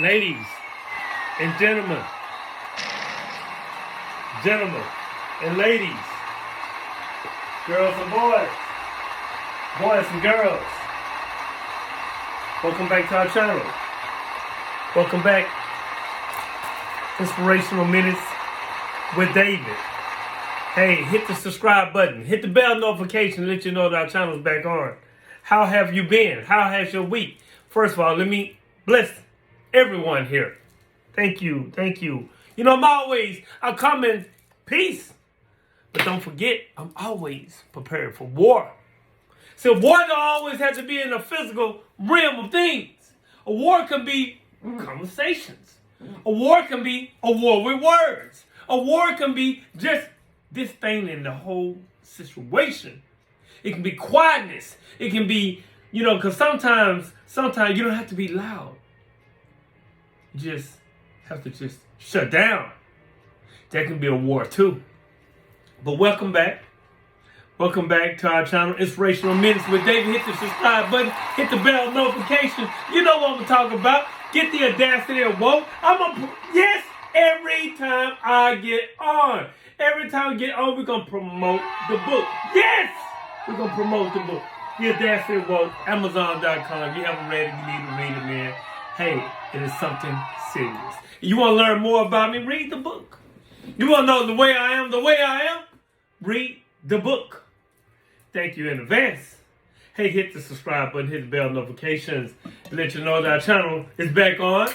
ladies and gentlemen, and ladies, girls and boys and girls, welcome back to our channel. Welcome back, Inspirational Minutes with David. Hey, hit the subscribe button, hit the bell notification to let you know that our channel is back on. How have you been? How has your week? First of all, let me bless everyone here. Thank you. You know, I come in peace. But don't forget, I'm always prepared for war. So war don't always have to be in the physical realm of things. A war can be conversations. A war can be a war with words. A war can be just this thing in the whole situation. It can be quietness. It can be, because sometimes you don't have to be loud. You just have to just shut down. That can be a war too. But welcome back. Welcome back to our channel, Inspirational Minutes with David. Hit the subscribe button. Hit the bell notification. You know what I'm talking about. Get the audacity of woke. Yes, every time I get on. Every time we get on, we're going to promote the book. Yes! We're going to promote the book. The Audacity of Woke, Amazon.com. If you haven't read it, you need to read it, man. Hey, it is something serious. You want to learn more about me? Read the book. You want to know the way I am? Read the book. Thank you in advance. Hey, hit the subscribe button, hit the bell notifications to let you know that our channel is back on.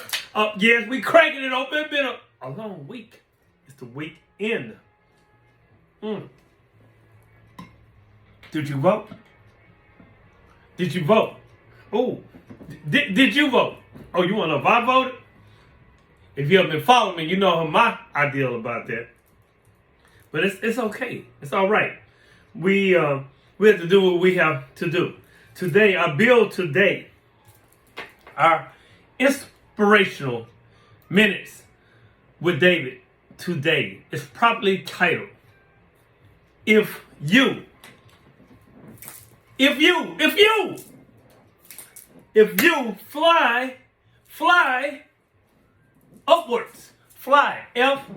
Yes, we cranking it open. It's been a long week. It's the weekend. Did you vote? Oh, did you vote? Oh, you want to know if I voted? If you have been following me, you know my ideal about that. But it's okay. It's all right. We have to do what we have to do. Today, our Inspirational Minutes with David today is properly titled, If you fly upwards. Fly. F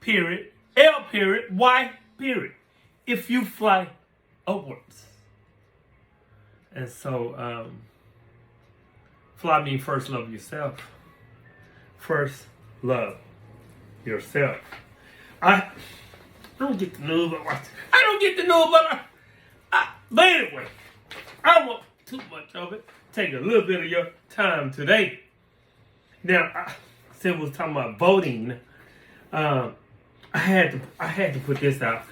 period. L period. Y period. If you fly upwards. And so, fly means first love yourself. First love yourself. I don't get the news, but anyway, I don't want too much of it. Take a little bit of your time today. Now, since we was talking about voting, I had to put this out.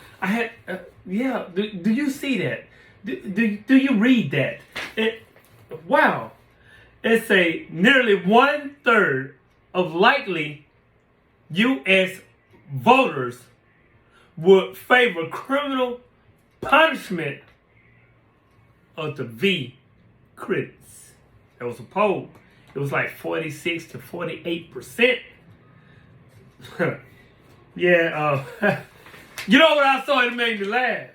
Do you see that? Do you read that? Wow. It's a nearly 1/3 of likely U.S. voters would favor criminal punishment of the V critics. There was a poll. It was like 46 to 48%. Yeah, you know what I saw? It made me laugh.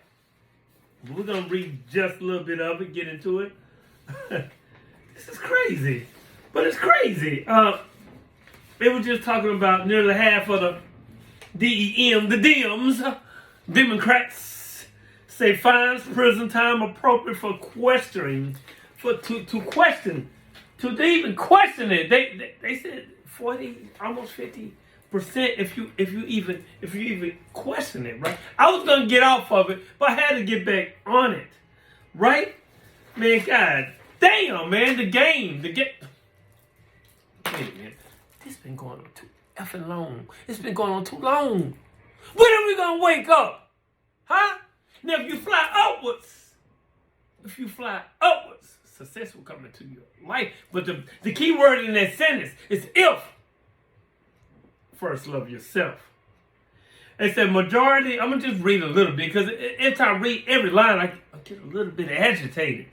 We're going to read just a little bit of it, get into it. This is crazy. But it's crazy. They were just talking about nearly half of the Dems, Democrats, say fines, prison time appropriate for questioning, to even question it. They said 40, almost 50%. If you even question it, right? I was gonna get off of it, but I had to get back on it, right? Man, God damn, man, the game. Wait a minute, this been going on too effing long. It's been going on too long. When are we gonna wake up, huh? Now, if you fly upwards, success will come into your life. But the key word in that sentence is if. First love yourself. It said majority, I'm going to just read a little bit because if I read every line, I get a little bit agitated.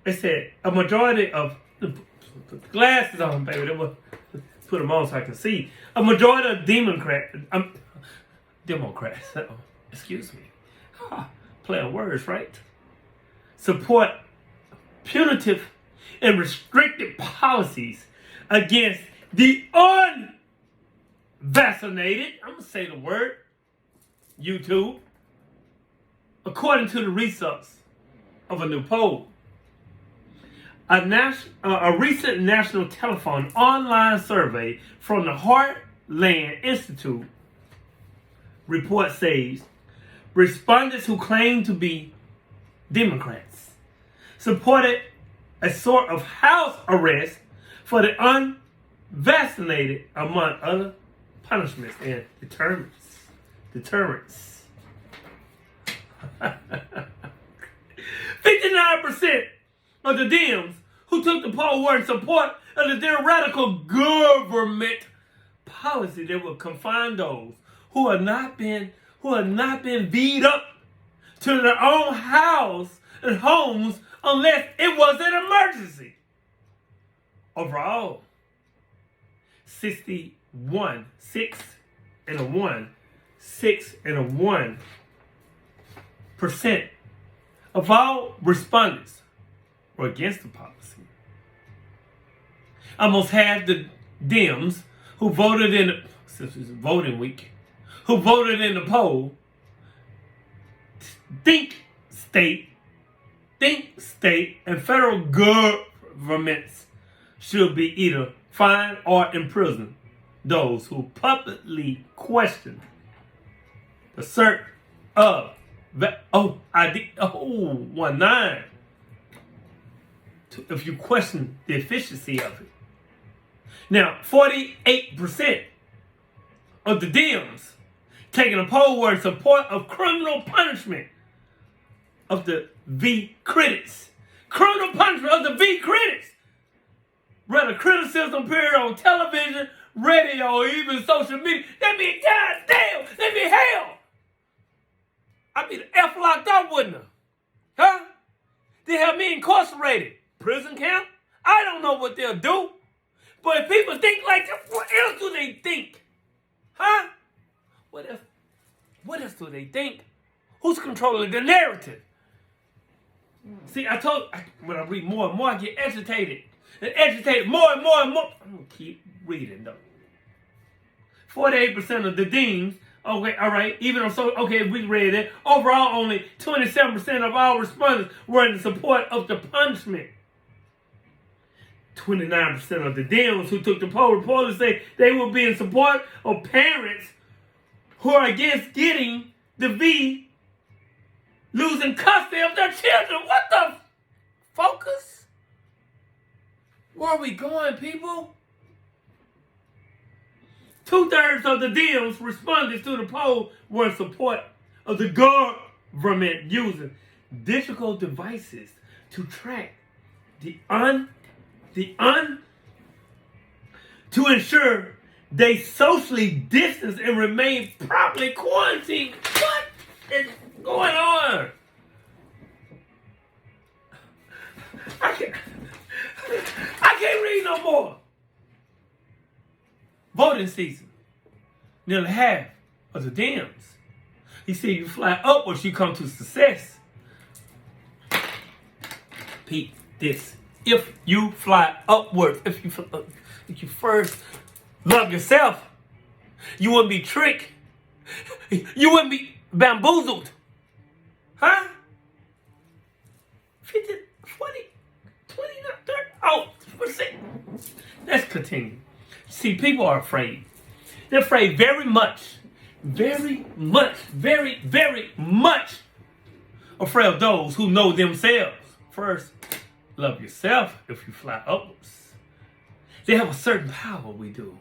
It said a majority of, put the glasses on, baby, put them on so I can see. A majority of Democrats, excuse me, play on words, right? Support punitive and restrictive policies against The unvaccinated, I'm going to say the word, YouTube, according to the results of a new poll. A recent national telephone online survey from the Heartland Institute report says respondents who claim to be Democrats supported a sort of house arrest for the unvaccinated, among other punishments and deterrents. 59% of the Dems who took the poll were in support of the theoretical government policy that would confine those who have not been beat up to their own house and homes unless it was an emergency. Overall, 6 and a 1% of all respondents were against the policy. Almost half the Dems who voted since it's voting week, who voted in the poll, think state and federal governments should be either fined or imprison those who publicly question the cert of if you question the efficiency of it. Now, 48% of the Dems taking a poll were in support of criminal punishment of the V critics. Criminal punishment of the V critics. Whether criticism appeared on television, radio, or even social media, that mean goddamn, that mean hell. I'd be the F locked up, wouldn't I? Huh? They have me incarcerated. Prison camp? I don't know what they'll do. But if people think like that, what else do they think? Huh? What else do they think? Who's controlling the narrative? See, when I read more and more, I get agitated. And agitated more and more and more. I'm going to keep reading, though. 48% of the Dems, okay, all right, we read it. Overall, only 27% of all respondents were in support of the punishment. 29% of the Dems who took the poll reportedly say they will be in support of parents who are against getting the V losing custody of their children. What the focus? Where are we going, people? 2/3 of the Dems responded to the poll were in support of the government using digital devices to track to ensure they socially distance and remain properly quarantined. What is going on? I can't read no more. Voting season. Nearly half of the Dems. He said you fly upwards, you come to success. Pete, this. If you fly upwards, if you first love yourself, you wouldn't be tricked. You wouldn't be bamboozled. Huh? 50, 40, 29, 30, 30%. Let's continue. See, people are afraid. They're afraid very much afraid of those who know themselves. First, love yourself if you fly upwards. They have a certain power, we do.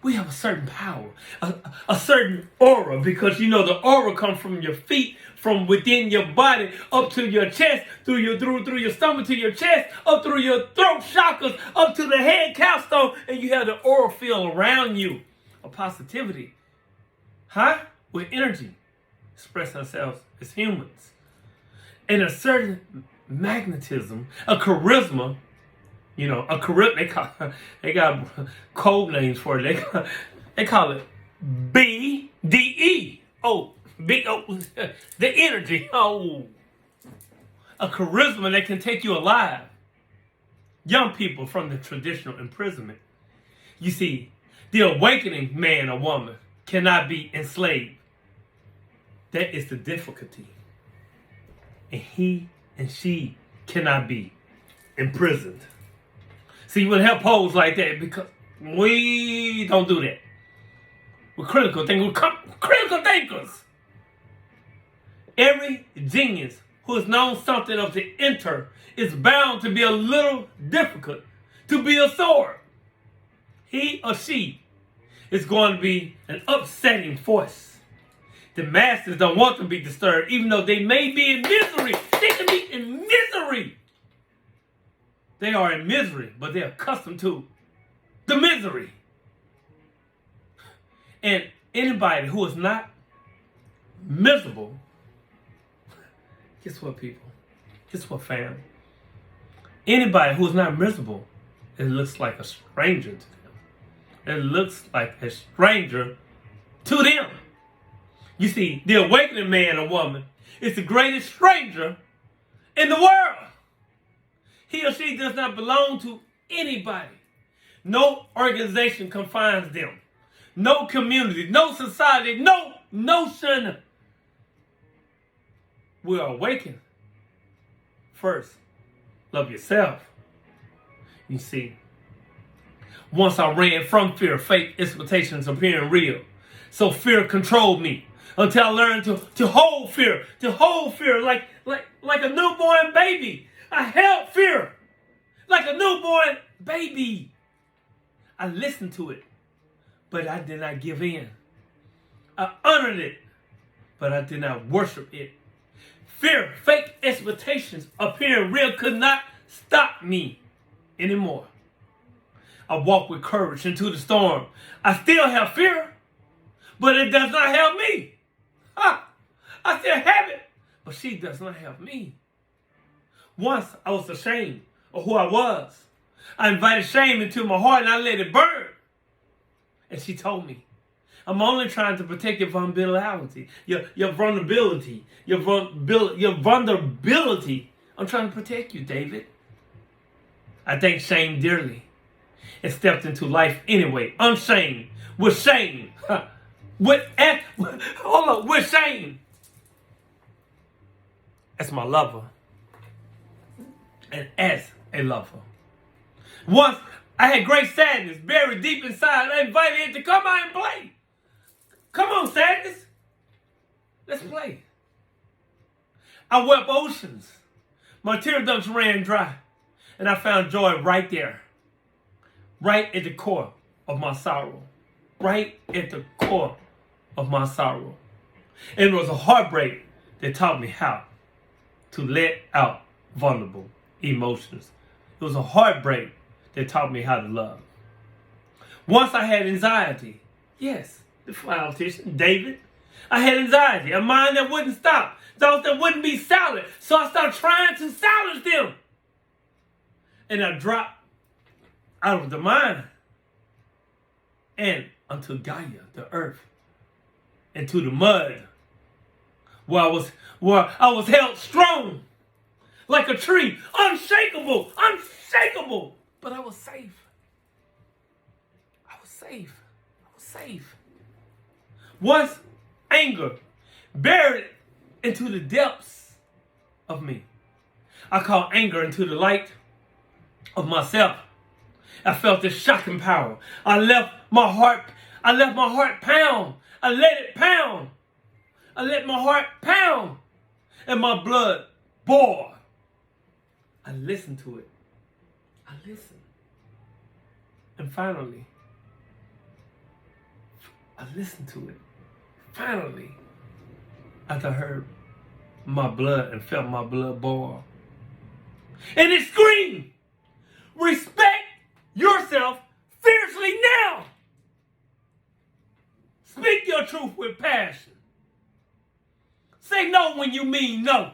We have a certain power, a certain aura, because you know the aura comes from your feet, from within your body, up to your chest, through your stomach to your chest, up through your throat chakras, up to the head capstone, and you have the aura field around you, a positivity, with energy, express ourselves as humans, and a certain magnetism, a charisma. You know, a charisma, they got code names for it. They call it BDE. The energy. A charisma that can take you alive. Young people from the traditional imprisonment You see, the awakening man or woman cannot be enslaved. That is the difficulty. And he and she cannot be imprisoned. See, we help pose like that because we don't do that. We're critical thinkers. We're critical thinkers. Every genius who has known something of the inter is bound to be a little difficult to be a sword. He or she is going to be an upsetting force. The masses don't want to be disturbed, even though they may be in misery. They can be in misery. They are in misery, but they're accustomed to the misery. And anybody who is not miserable, guess what, people? Guess what, fam? Anybody who is not miserable, it looks like a stranger to them. It looks like a stranger to them. You see, the awakening man or woman is the greatest stranger in the world. He or she does not belong to anybody. No organization confines them. No community, no society, no notion. We are awakened. First, love yourself. You see, once I ran from fear, fake expectations appearing real. So fear controlled me until I learned to hold fear, like a newborn baby. I held fear like a newborn baby. I listened to it, but I did not give in. I honored it, but I did not worship it. Fear, fake expectations appearing real could not stop me anymore. I walk with courage into the storm. I still have fear, but it does not have me. I still have it, but she does not have me. Once I was ashamed of who I was. I invited shame into my heart and I let it burn. And she told me, I'm only trying to protect your vulnerability, your vulnerability, your vulnerability. I'm trying to protect you, David. I thanked shame dearly and stepped into life anyway, unshamed, with shame. With shame. As my lover. And as a lover. Once I had great sadness buried deep inside. I invited it to come out and play. Come on, sadness. Let's play. I wept oceans. My tear ducts ran dry. And I found joy right there. Right at the core of my sorrow. Right at the core of my sorrow. And it was a heartbreak that taught me how to let out vulnerable emotions. It was a heartbreak that taught me how to love. Once I had anxiety. Yes, the Optician, David. I had anxiety, a mind that wouldn't stop, thoughts that wouldn't be silent. So I started trying to silence them. And I dropped out of the mind and unto Gaia, the earth, into the mud, where I was held strong, like a tree, unshakable, but I was safe. I was safe. Once anger buried into the depths of me. I called anger into the light of myself. I felt this shocking power. I left my heart pound. I let it pound. I let my heart pound. And my blood boil. I listened to it. I listened. And finally, I listened to it. Finally, after I heard my blood and felt my blood boil. And it screamed, respect yourself fiercely now. Speak your truth with passion. Say no when you mean no.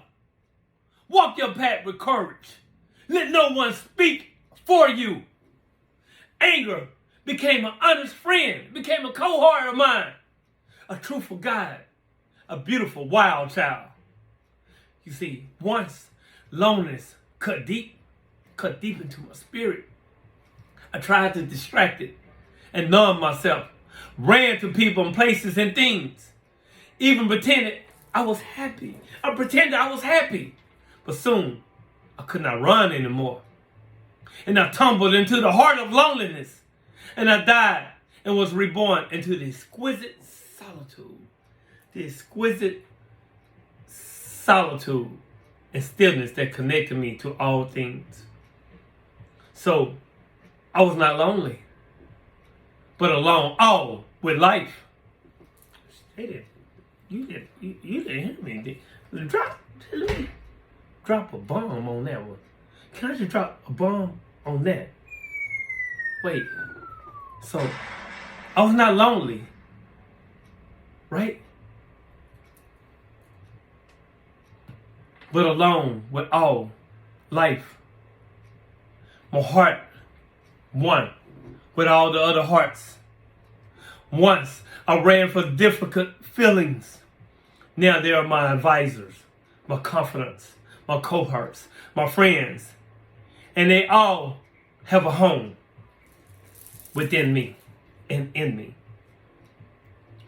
Walk your path with courage. Let no one speak for you. Anger became an honest friend, became a cohort of mine, a truthful guide, a beautiful wild child. You see, once loneliness cut deep into my spirit, I tried to distract it and numbed myself. Ran to people and places and things. Even pretended I was happy. I pretended I was happy. But soon, I could not run anymore. And I tumbled into the heart of loneliness. And I died and was reborn into the exquisite solitude. The exquisite solitude and stillness that connected me to all things. So, I was not lonely, but alone, all with life. You didn't hear me. Let me drop a bomb on that one. Can I just drop a bomb on that? Wait. So, I was not lonely, right? But alone with all life. My heart, one with all the other hearts. Once I ran for difficult feelings. Now they are my advisors, my confidants, my cohorts, my friends. And they all have a home within me and in me.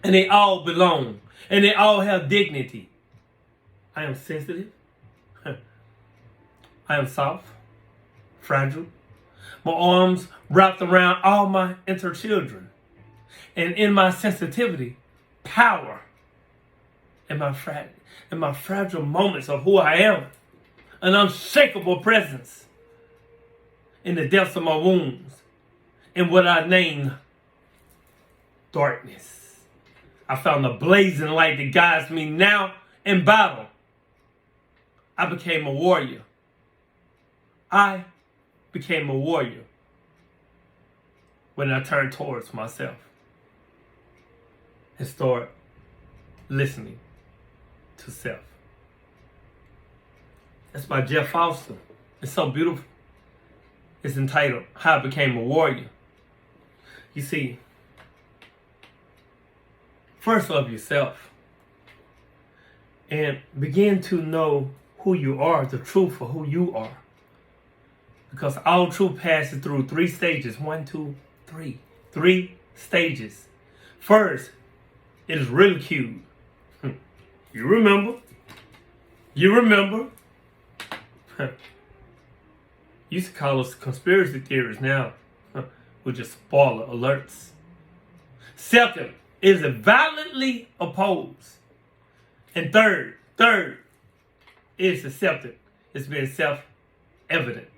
And they all belong. And they all have dignity. I am sensitive. I am soft, fragile. My arms wrapped around all my inner children. And in my sensitivity, power. In my fragile moments of who I am. An unshakable presence. In the depths of my wounds. In what I name darkness. I found the blazing light that guides me now in battle. I became a warrior. I became a warrior when I turned towards myself and started listening to self. That's by Jeff Foster. It's so beautiful. It's entitled How I Became a Warrior. You see, first love yourself and begin to know who you are, the truth of who you are. Because all truth passes through 3 stages. 1, 2, 3. 3 stages. First, it is ridiculed. You remember. Used to call us conspiracy theories. Now, we're just spoiler alerts. Second, is violently opposed. And third is accepted. It's been self-evident.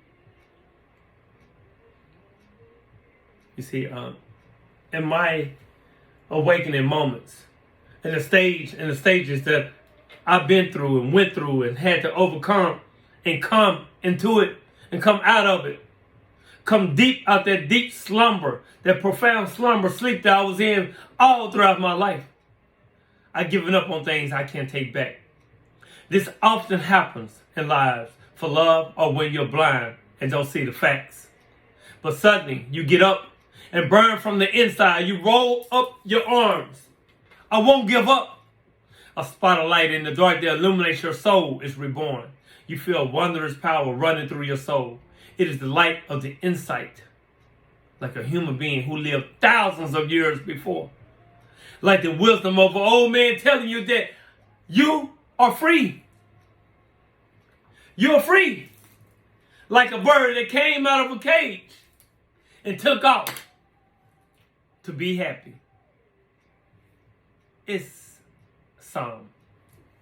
You see, in my awakening moments, in the stages that I've been through and went through and had to overcome and come into it and come out of it, come deep out that deep slumber, that profound slumber, sleep that I was in all throughout my life. I've given up on things I can't take back. This often happens in lives for love or when you're blind and don't see the facts. But suddenly you get up and burn from the inside. You roll up your arms. I won't give up. A spot of light in the dark that illuminates your soul is reborn. You feel wondrous power running through your soul. It is the light of the insight. Like a human being who lived thousands of years before. Like the wisdom of an old man telling you that you are free. You're free. Like a bird that came out of a cage and took off to be happy. It's some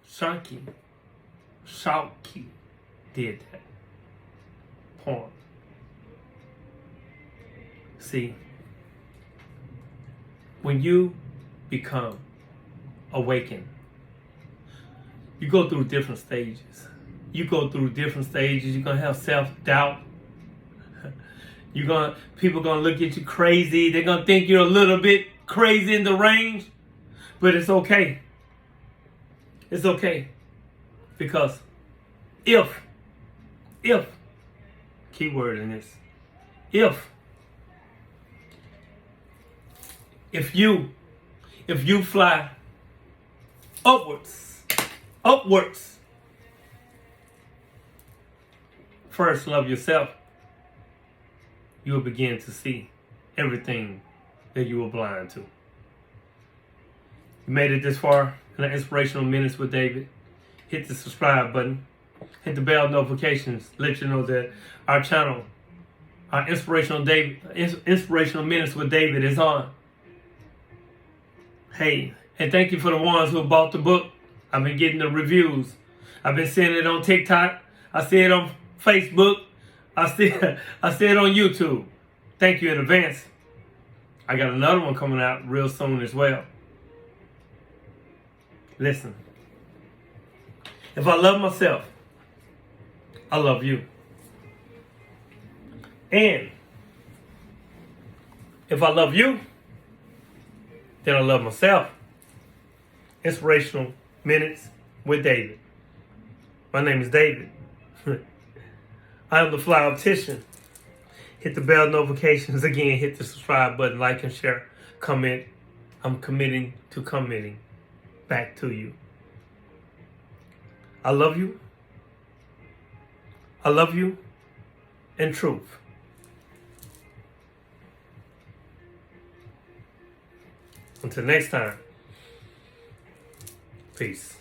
Shanky did that poem. See, when you become awakened, you go through different stages. You're gonna have self-doubt. People gonna look at you crazy. They're gonna think you're a little bit crazy in the range. But it's okay. It's okay. Because if, keyword in this, if you fly upwards, first love yourself, you will begin to see everything that you were blind to. You made it this far in the Inspirational Minutes with David. Hit the subscribe button. Hit the bell notifications. Let you know that our channel, our Inspirational Minutes with David is on. Hey, and thank you for the ones who bought the book. I've been getting the reviews. I've been seeing it on TikTok. I see it on Facebook. I see it on YouTube. Thank you in advance. I got another one coming out real soon as well. Listen. If I love myself, I love you. And if I love you, then I love myself. Inspirational Minutes with David. My name is David. I am the Fly Optician. Hit the bell notifications. Again, hit the subscribe button, like and share, comment. I'm committing to commenting back to you. I love you. I love you in truth. Until next time, peace.